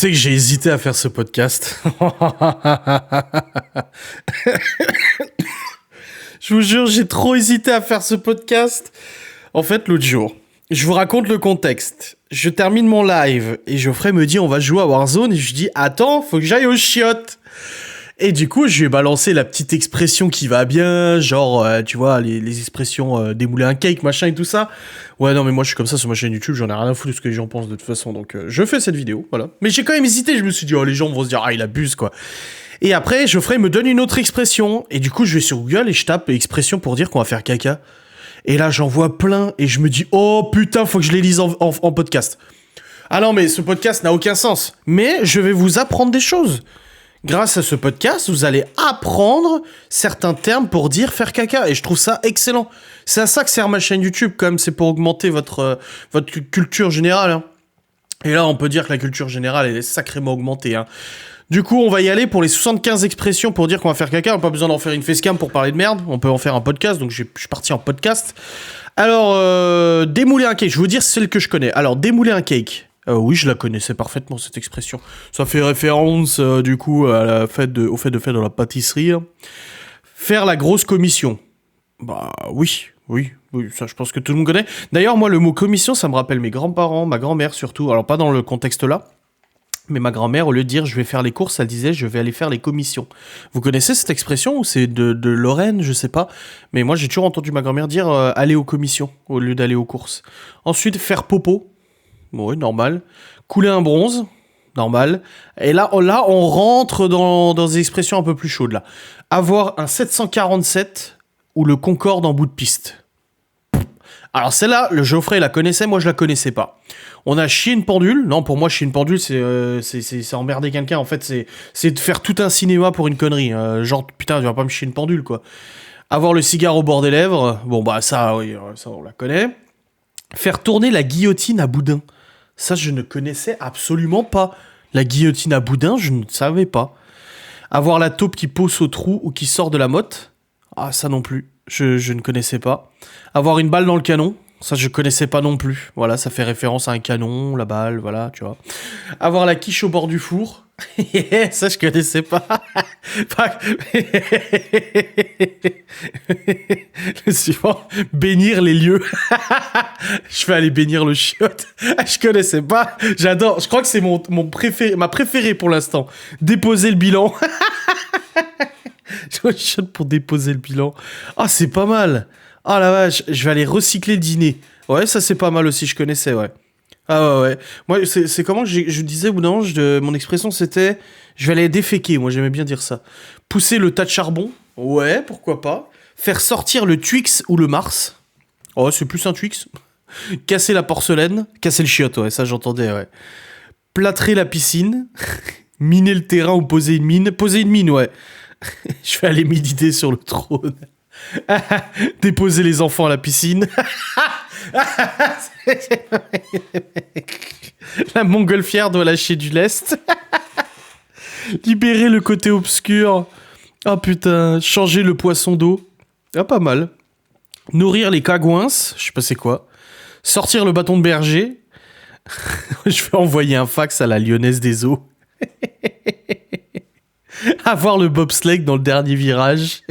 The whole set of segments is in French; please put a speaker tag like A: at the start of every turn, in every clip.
A: sais que j'ai hésité à faire ce podcast. Je vous jure, j'ai trop hésité à faire ce podcast. En fait, l'autre jour, je vous raconte le contexte. Je termine mon live et Geoffrey me dit on va jouer à Warzone et je dis attends, faut que j'aille aux chiottes. Et du coup, je lui ai balancé la petite expression qui va bien, genre, tu vois, les expressions démouler un cake, machin et tout ça. Ouais, non, mais moi, je suis comme ça sur ma chaîne YouTube, j'en ai rien à foutre de ce que les gens pensent de toute façon, donc je fais cette vidéo, voilà. Mais j'ai quand même hésité, je me suis dit, oh, les gens vont se dire, ah, il abuse, quoi. Et après, Geoffrey me donne une autre expression, et du coup, je vais sur Google et je tape expression pour dire qu'on va faire caca. Et là, j'en vois plein, et je me dis, oh, putain, faut que je les lise en podcast. Ah non, mais ce podcast n'a aucun sens. Mais je vais vous apprendre des choses. Grâce à ce podcast, vous allez apprendre certains termes pour dire faire caca. Et je trouve ça excellent. C'est à ça que sert ma chaîne YouTube, quand même. C'est pour augmenter votre culture générale. Hein. Et là, on peut dire que la culture générale, elle est sacrément augmentée. Hein. Du coup, on va y aller pour les 75 expressions pour dire qu'on va faire caca. On n'a pas besoin d'en faire une facecam pour parler de merde. On peut en faire un podcast. Donc, je suis parti en podcast. Alors, démouler un cake. Je vais vous dire celle que je connais. Alors, démouler un cake. Oui, je la connaissais parfaitement, cette expression. Ça fait référence, du coup, au fait de faire de la pâtisserie. Hein. Faire la grosse commission. Bah, oui, ça, je pense que tout le monde connaît. D'ailleurs, moi, le mot commission, ça me rappelle mes grands-parents, ma grand-mère surtout. Alors, pas dans le contexte-là, mais ma grand-mère, au lieu de dire « je vais faire les courses », elle disait « je vais aller faire les commissions ». Vous connaissez cette expression ou c'est de Lorraine, je sais pas. Mais moi, j'ai toujours entendu ma grand-mère dire « aller aux commissions » au lieu d'aller aux courses. Ensuite, faire popo. Oui, normal. Couler un bronze, normal. Et là, on rentre dans des expressions un peu plus chaudes, là. Avoir un 747 ou le Concorde en bout de piste. Alors celle-là, le Geoffrey la connaissait, moi je la connaissais pas. On a chier une pendule. Non, pour moi, chier une pendule, c'est emmerder quelqu'un. En fait, c'est de faire tout un cinéma pour une connerie. Genre, putain, tu vas pas me chier une pendule, quoi. Avoir le cigare au bord des lèvres. Bon, bah ça, oui, ça, on la connaît. Faire tourner la guillotine à boudin. Ça, je ne connaissais absolument pas. La guillotine à boudin, je ne savais pas. Avoir la taupe qui pousse au trou ou qui sort de la motte. Ah, ça non plus. Je ne connaissais pas. Avoir une balle dans le canon. Ça, je connaissais pas non plus. Voilà, ça fait référence à un canon, la balle, voilà, tu vois. Avoir la quiche au bord du four. Ça, je connaissais pas. Le suivant, bénir les lieux. Je vais aller bénir le chiotte. Je connaissais pas. J'adore. Je crois que c'est mon préféré, ma préférée pour l'instant. Déposer le bilan. Je chiotte pour déposer le bilan. Ah, c'est pas mal. Ah la vache, je vais aller recycler le dîner. Ouais, ça c'est pas mal aussi, je connaissais, ouais. Ah ouais. Moi, c'est comment je disais ou non, mon expression c'était je vais aller déféquer, moi j'aimais bien dire ça. Pousser le tas de charbon. Ouais, pourquoi pas. Faire sortir le Twix ou le Mars. Oh, c'est plus un Twix. Casser la porcelaine. Casser le chiotte, ouais, ça j'entendais, ouais. Plâtrer la piscine. Miner le terrain ou poser une mine. Poser une mine, ouais. Je vais aller méditer sur le trône. Déposer les enfants à la piscine. La montgolfière doit lâcher du lest. Libérer le côté obscur. Oh putain, changer le poisson d'eau. Ah, pas mal. Nourrir les cagouins, je sais pas c'est quoi. Sortir le bâton de berger. Je vais envoyer un fax à la Lyonnaise des Eaux. Avoir le bobsleigh dans le dernier virage.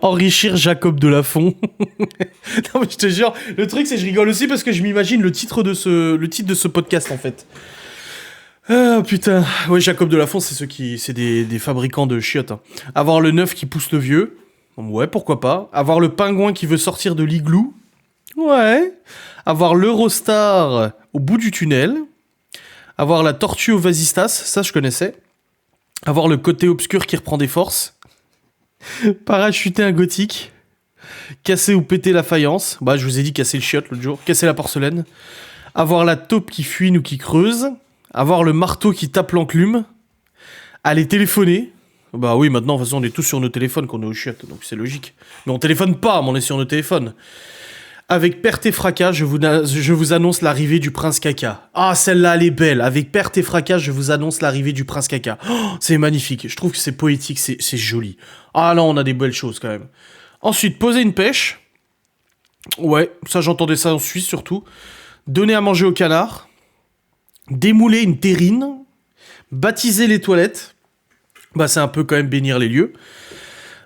A: Enrichir Jacob Delafont. Non mais je te jure, le truc c'est que je rigole aussi parce que je m'imagine le titre de ce podcast en fait. Ah putain. Ouais, Jacob Delafont, c'est des fabricants de chiottes. Hein. Avoir le neuf qui pousse le vieux. Ouais, pourquoi pas. Avoir le pingouin qui veut sortir de l'igloo. Ouais. Avoir l'Eurostar au bout du tunnel. Avoir la tortue au vasistas, ça je connaissais. Avoir le côté obscur qui reprend des forces. Parachuter un gothique. Casser ou péter la faïence. Bah, je vous ai dit casser le chiotte l'autre jour. Casser la porcelaine. Avoir la taupe qui fuine ou qui creuse. Avoir le marteau qui tape l'enclume. Aller téléphoner. Bah oui, maintenant, de toute façon, on est tous sur nos téléphones quand on est au chiottes, donc c'est logique. Mais on téléphone pas, mais on est sur nos téléphones. Avec perte et fracas, je vous annonce l'arrivée du prince caca. Ah, celle-là, elle est belle. Avec perte et fracas, je vous annonce l'arrivée du prince caca. Oh, c'est magnifique. Je trouve que c'est poétique, c'est joli. Ah là, on a des belles choses quand même. Ensuite, poser une pêche. Ouais, ça j'entendais ça en Suisse surtout. Donner à manger au canard. Démouler une terrine. Baptiser les toilettes. Bah, c'est un peu quand même bénir les lieux.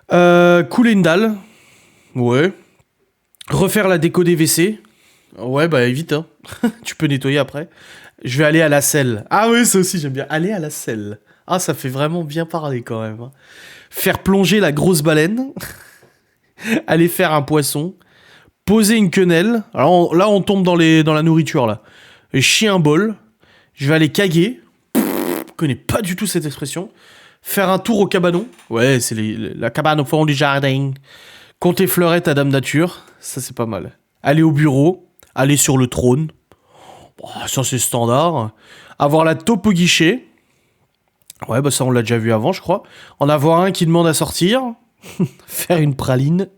A: Couler une dalle. Ouais. Refaire la déco des WC. Ouais, bah, vite, hein. Tu peux nettoyer après. Je vais aller à la selle. Ah oui, ça aussi, j'aime bien. Aller à la selle. Ah, ça fait vraiment bien parler quand même, hein. Faire plonger la grosse baleine. Aller faire un poisson. Poser une quenelle. Alors là, on tombe dans la nourriture, là. Et chier un bol. Je vais aller caguer. Je connais pas du tout cette expression. Faire un tour au cabanon. Ouais, c'est la cabane au fond du jardin. Compter fleurette à Dame Nature. Ça, c'est pas mal. Aller au bureau. Aller sur le trône. Oh, ça, c'est standard. Avoir la taupe au guichet. Ouais, bah ça, on l'a déjà vu avant, je crois. En avoir un qui demande à sortir. Faire une praline.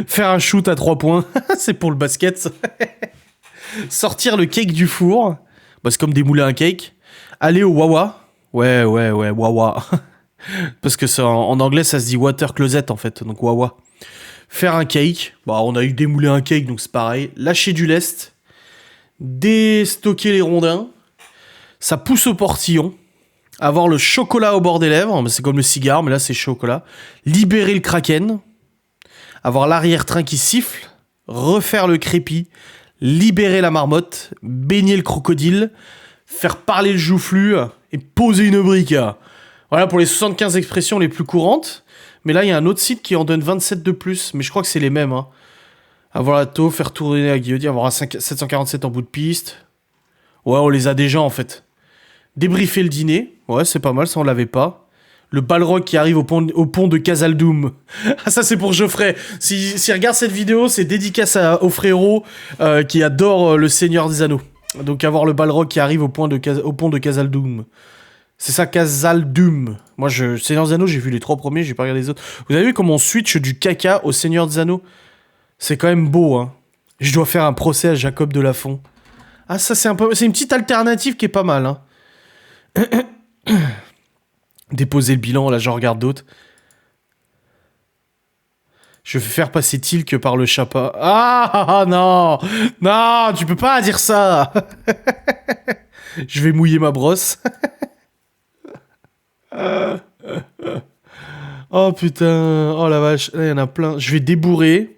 A: Faire un shoot à 3 points. C'est pour le basket. Sortir le cake du four. Bah, c'est comme démouler un cake. Aller au Wawa. Ouais, Wawa. Parce que ça, en anglais, ça se dit water closet, en fait. Donc, Wawa. Faire un cake. Bah, on a eu démouler un cake, donc c'est pareil. Lâcher du lest. Déstocker les rondins. Ça pousse au portillon. Avoir le chocolat au bord des lèvres. C'est comme le cigare, mais là, c'est chocolat. Libérer le kraken. Avoir l'arrière-train qui siffle. Refaire le crépi. Libérer la marmotte. Baigner le crocodile. Faire parler le joufflu. Et poser une brique. Voilà pour les 75 expressions les plus courantes. Mais là, il y a un autre site qui en donne 27 de plus. Mais je crois que c'est les mêmes, hein. Avoir la taupe, faire tourner la guillotine, avoir un 747 en bout de piste. Ouais, on les a déjà, en fait. Débriefer le dîner. Ouais, c'est pas mal, ça, on l'avait pas. Le balrog qui arrive au pont de Casaldoum. Ah, ça, c'est pour Geoffrey. Si regarde cette vidéo, c'est dédicace au frérot qui adore le Seigneur des Anneaux. Donc, avoir le balrog qui arrive au pont de Casaldoum. C'est ça, Casaldoum. Moi, Seigneur des Anneaux, j'ai vu les 3 premiers, j'ai pas regardé les autres. Vous avez vu comment on switch du caca au Seigneur des Anneaux? C'est quand même beau, hein. Je dois faire un procès à Jacob de Lafont. Ah, ça, c'est une petite alternative qui est pas mal, hein. Déposer le bilan, là, j'en regarde d'autres. Je vais faire passer Tilk par le chapeau. Ah, non! Non, tu peux pas dire ça! Je vais mouiller ma brosse. Oh putain, oh la vache, là il y en a plein. Je vais débourrer.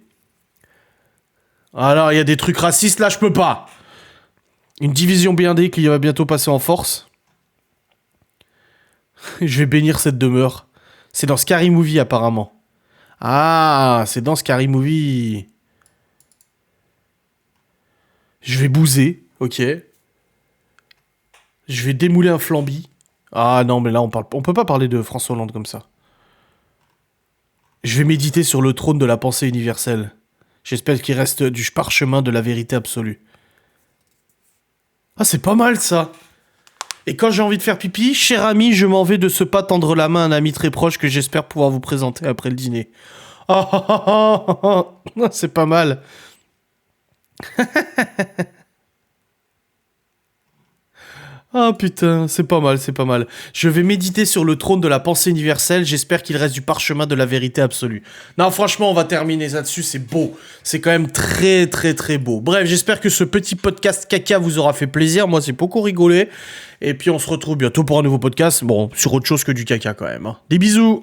A: Alors il y a des trucs racistes là, je peux pas. Une division blindée qui va bientôt passer en force. Je vais bénir cette demeure. C'est dans Scary Movie apparemment. Ah, c'est dans Scary Movie. Je vais bouser, ok. Je vais démouler un flambi. Ah non, mais là on peut pas parler de François Hollande comme ça. Je vais méditer sur le trône de la pensée universelle. J'espère qu'il reste du parchemin de la vérité absolue. Ah, c'est pas mal ça. Et quand j'ai envie de faire pipi, cher ami, je m'en vais de ce pas tendre la main à un ami très proche que j'espère pouvoir vous présenter après le dîner. Oh, c'est pas mal. Ah putain, c'est pas mal, c'est pas mal. Je vais méditer sur le trône de la pensée universelle, j'espère qu'il reste du parchemin de la vérité absolue. Non, franchement, on va terminer là-dessus, c'est beau. C'est quand même très très très beau. Bref, j'espère que ce petit podcast caca vous aura fait plaisir, moi j'ai beaucoup rigolé. Et puis on se retrouve bientôt pour un nouveau podcast, bon, sur autre chose que du caca quand même, hein. Des bisous.